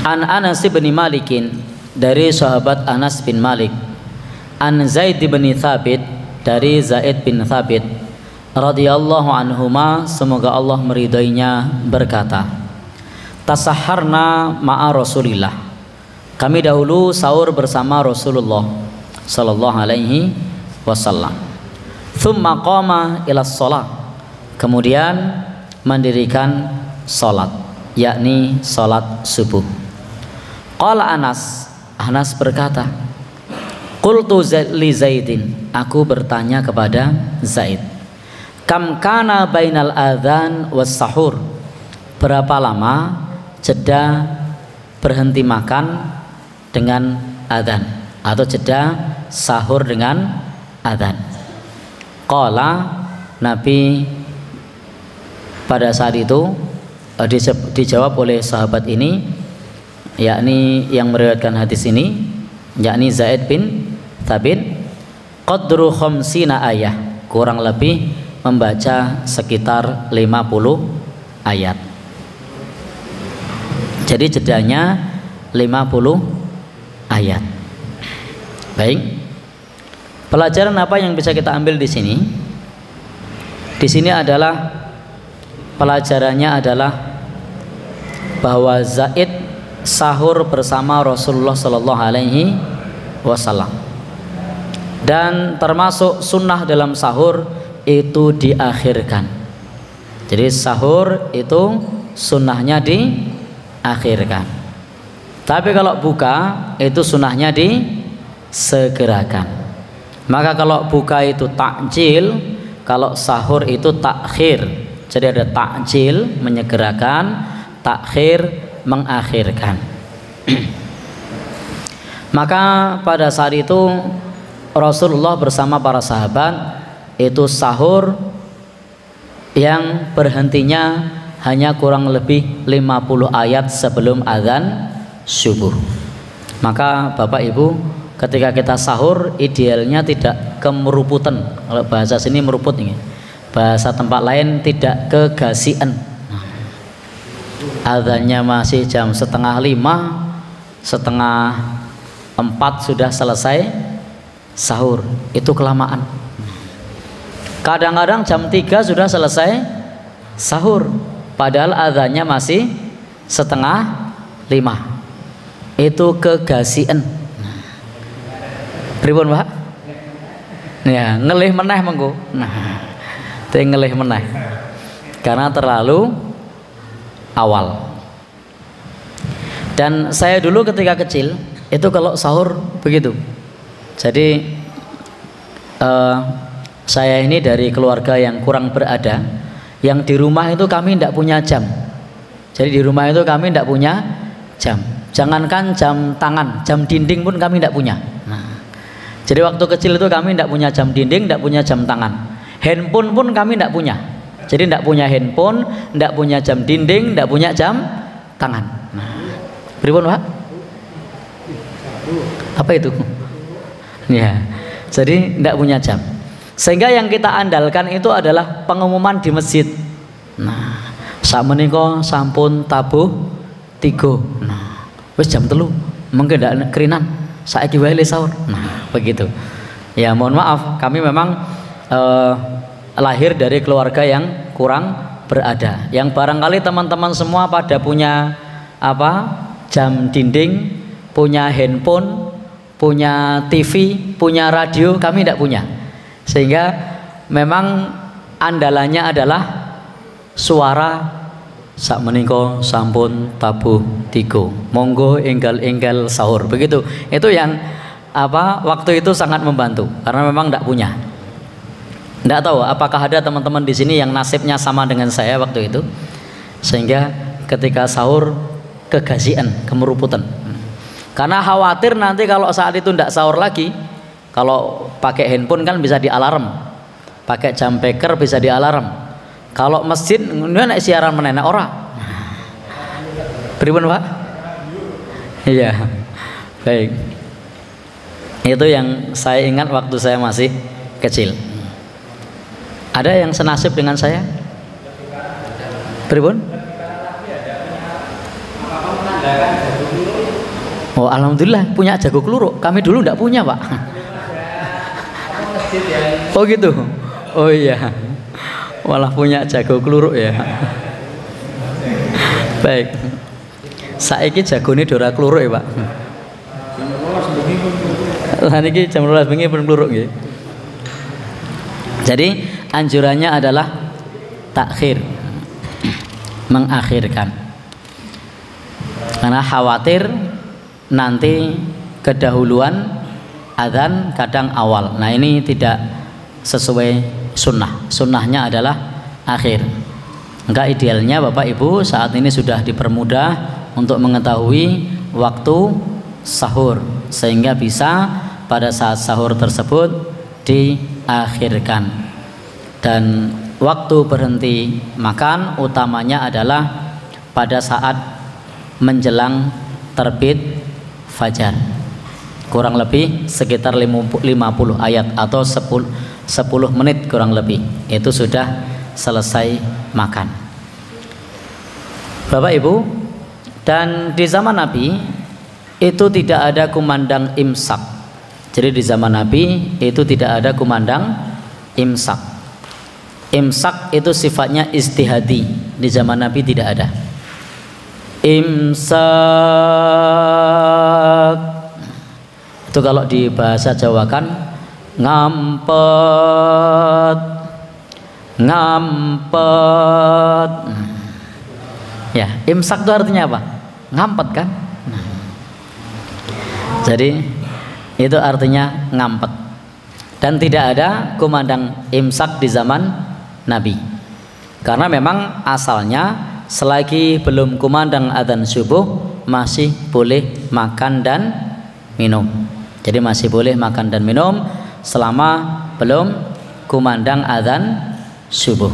An Anas bin Malikin, dari sahabat Anas bin Malik. An Zaid bin Thabit, dari Zaid bin Thabit radhiyallahu anhuma, semoga Allah meridainya, berkata, tasaharna ma'a Rasulillah, kami dahulu sahur bersama Rasulullah sallallahu alaihi wasallam. Thumma qama ila shalah, kemudian mendirikan salat, yakni salat subuh. Qala Anas, Anas berkata, qultu li Zaidin, aku bertanya kepada Zaid, kam kana bainal adzan was sahur, berapa lama jeda berhenti makan dengan adzan, atau jeda sahur dengan adzan? Qala, Nabi pada saat itu dijawab oleh sahabat ini, yakni yang meriwayatkan hadis ini, yakni Zaid bin Thabit, qadru khamsina ayah, kurang lebih membaca sekitar 50 ayat. Jadi jedanya 50 ayat. Baik. Pelajaran apa yang bisa kita ambil di sini? Di sini adalah pelajarannya adalah bahwa Zaid sahur bersama Rasulullah sallallahu alaihi wasallam, dan termasuk sunnah dalam sahur itu diakhirkan. Jadi sahur itu sunnahnya diakhirkan, tapi kalau buka itu sunnahnya disegerakan. Maka kalau buka itu takjil, kalau sahur itu takhir. Jadi ada takjil menyegerakan, takhir mengakhirkan. Maka pada saat itu Rasulullah bersama para sahabat itu sahur yang berhentinya hanya kurang lebih 50 ayat sebelum azan subuh. Maka Bapak Ibu, ketika kita sahur idealnya tidak kemeruputan. Kalau bahasa sini meruput ini, bahasa tempat lain tidak kegasian. Adzannya masih jam 4:30, 3:30 sudah selesai sahur, itu kelamaan. Kadang-kadang jam 3 sudah selesai sahur, padahal adzannya masih 4:30, itu kegasian. Pripun Pak? Ya, ngelih meneh mengko. Nah, teh ngelih meneh karena terlalu awal. Dan saya dulu ketika kecil itu kalau sahur begitu. Jadi saya ini dari keluarga yang kurang berada, yang di rumah itu kami tidak punya jam. Jadi di rumah itu kami tidak punya jam. Jangankan jam tangan, jam dinding pun kami tidak punya. Nah, jadi waktu kecil itu kami tidak punya jam dinding, tidak punya jam tangan. Handphone pun kami tidak punya. Jadi tidak punya handphone, tidak punya jam dinding, tidak punya jam tangan. Nah, pripun Pak? Apa itu? Ya, jadi tidak punya jam. Sehingga yang kita andalkan itu adalah pengumuman di masjid. Nah, sakmenika sampun tabuh 3. Nah, wis jam 3, mungkin tidak kerinan. Saiki wae sahur. Nah, begitu. Ya, mohon maaf, kami memang lahir dari keluarga yang kurang berada, yang barangkali teman-teman semua pada punya jam dinding, punya handphone, punya TV, punya radio, kami tidak punya. Sehingga memang andalannya adalah suara sakmenika sampun tabuh 3, monggo enggal-enggal sahur, begitu. Itu yang waktu itu sangat membantu karena memang tidak punya. Tidak tahu apakah ada teman-teman di sini yang nasibnya sama dengan saya waktu itu, sehingga ketika sahur kegasian, kemeruputan. Karena khawatir nanti kalau saat itu tidak sahur lagi, kalau pakai handphone kan bisa dialarm, pakai jam beker bisa dialarm. Kalau masjid nek siaran menena ora. Pripun Pak? Iya. Baik. Itu yang saya ingat waktu saya masih kecil. Ada yang senasib dengan saya? Pripun? Oh, alhamdulillah punya jago keluruk. Kami dulu enggak punya, Pak. Oh gitu. Oh iya. Malah punya jago keluruk ya. Baik. Saiki jagone dora kluruk ya, Pak. Lah niki jam 12 bengi pun kluruk nggih. Jadi anjurannya adalah takhir, mengakhirkan. Karena khawatir nanti kedahuluan adzan kadang awal. Nah, ini tidak sesuai sunnah. Sunnahnya adalah akhir. Enggak, idealnya Bapak Ibu saat ini sudah dipermudah untuk mengetahui waktu sahur sehingga bisa pada saat sahur tersebut diakhirkan. Dan waktu berhenti makan utamanya adalah pada saat menjelang terbit fajar, kurang lebih sekitar 50 ayat atau 10 menit kurang lebih, itu sudah selesai makan. Bapak Ibu, dan di zaman Nabi itu tidak ada kumandang imsak. Jadi di zaman Nabi itu tidak ada kumandang imsak. Imsak itu sifatnya istihadi. Di zaman Nabi tidak ada. Imsak itu kalau di bahasa Jawa kan ngampet, ngampet. Ya, imsak itu artinya apa? Ngampet kan? Jadi itu artinya ngampet. Dan tidak ada kumandang imsak di zaman Nabi. Karena memang asalnya selagi belum kumandang adzan subuh masih boleh makan dan minum. Jadi masih boleh makan dan minum selama belum kumandang adzan subuh.